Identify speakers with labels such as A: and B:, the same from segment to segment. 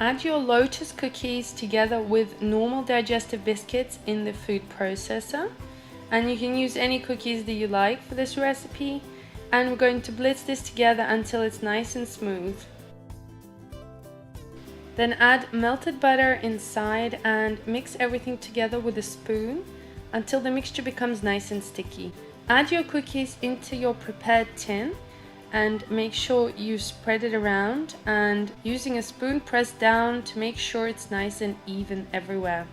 A: Add your Lotus cookies together with normal digestive biscuits in the food processor. And you can use any cookies that you like for this recipe. And we're going to blitz this together until it's nice and smooth. Then add melted butter inside and mix everything together with a spoon until the mixture becomes nice and sticky. Add your cookies into your prepared tin and make sure you spread it around, and using a spoon press down to make sure it's nice and even everywhere.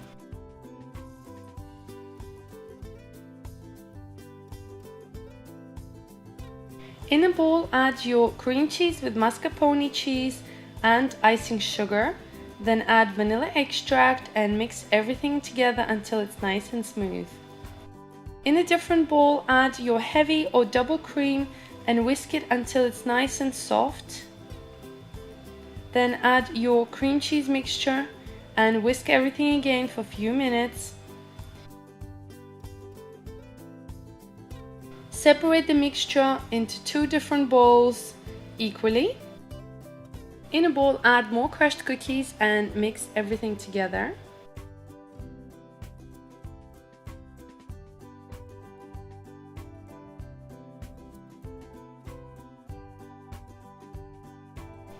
A: In a bowl, add your cream cheese with mascarpone cheese and icing sugar. Then add vanilla extract and mix everything together until it's nice and smooth. In a different bowl, add your heavy or double cream and whisk it until it's nice and soft. Then add your cream cheese mixture and whisk everything again for a few minutes. Separate the mixture into 2 different bowls equally. In a bowl, add more crushed cookies and mix everything together.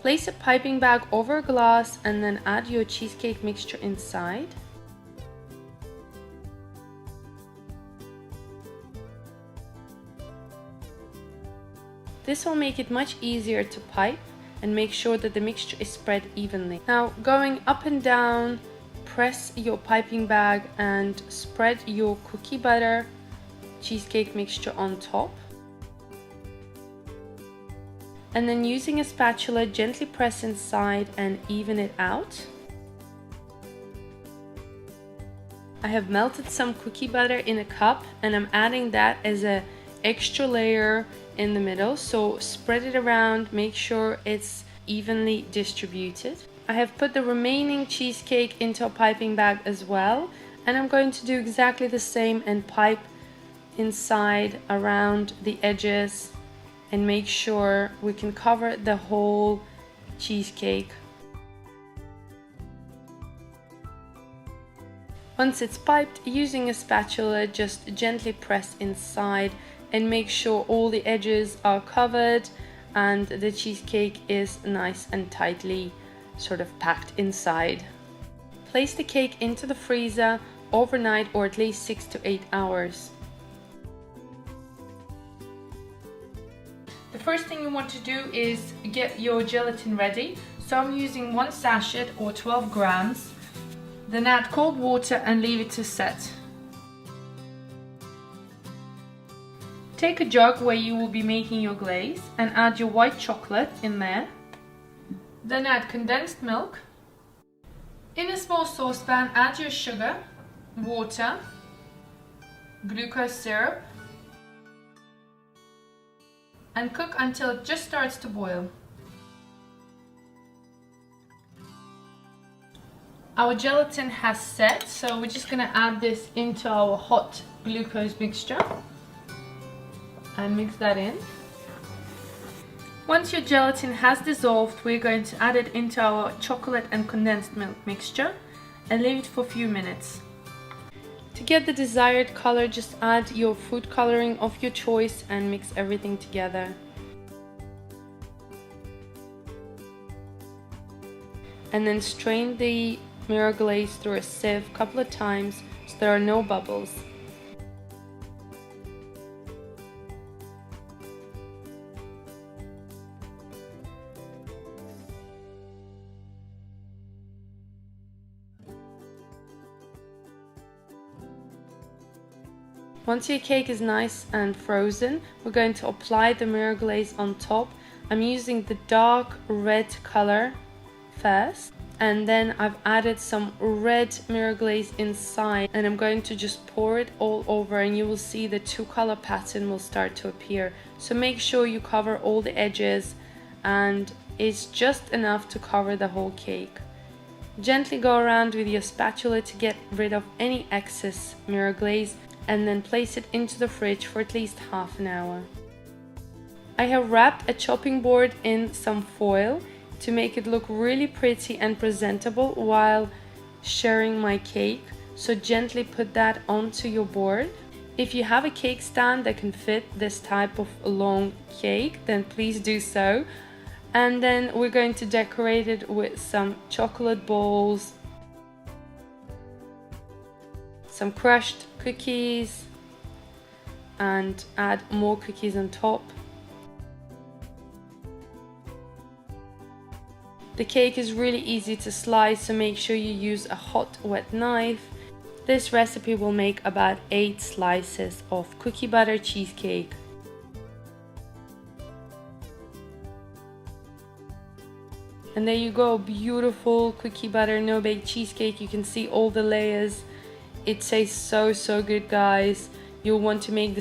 A: Place a piping bag over a glass and then add your cheesecake mixture inside. This will make it much easier to pipe and make sure that the mixture is spread evenly. Now, going up and down, press your piping bag and spread your cookie butter cheesecake mixture on top. And then using a spatula, gently press inside and even it out. I have melted some cookie butter in a cup and I'm adding that as an extra layer in the middle. So spread it around, make sure it's evenly distributed. I have put the remaining cheesecake into a piping bag as well. And I'm going to do exactly the same and pipe inside around the edges and make sure we can cover the whole cheesecake. Once it's piped, using a spatula, just gently press inside and make sure all the edges are covered and the cheesecake is nice and tightly sort of packed inside. Place the cake into the freezer overnight or at least 6 to 8 hours. The first thing you want to do is get your gelatin ready. So I'm using 1 sachet or 12 grams. Then add cold water and leave it to set. Take a jug where you will be making your glaze and add your white chocolate in there. Then add condensed milk. In a small saucepan, add your sugar, water, glucose syrup, and cook until it just starts to boil. Our gelatin has set, so we're just going to add this into our hot glucose mixture and mix that in. Once your gelatin has dissolved, we're going to add it into our chocolate and condensed milk mixture and leave it for a few minutes. To get the desired color, just add your food coloring of your choice and mix everything together. And then strain the mirror glaze through a sieve a couple of times so there are no bubbles. Once your cake is nice and frozen, we're going to apply the mirror glaze on top. I'm using the dark red color first, and then I've added some red mirror glaze inside, and I'm going to just pour it all over, and you will see the 2-color pattern will start to appear. So make sure you cover all the edges, and it's just enough to cover the whole cake. Gently go around with your spatula to get rid of any excess mirror glaze, and then place it into the fridge for at least half an hour. I have wrapped a chopping board in some foil to make it look really pretty and presentable while sharing my cake. So gently put that onto your board. If you have a cake stand that can fit this type of long cake, then please do so. And then we're going to decorate it with some chocolate balls, some crushed cookies, and add more cookies on top. The cake is really easy to slice, so make sure you use a hot, wet knife. This recipe will make about 8 slices of cookie butter cheesecake. And there you go, beautiful cookie butter no-bake cheesecake. You can see all the layers. It tastes so good, guys. You'll want to make this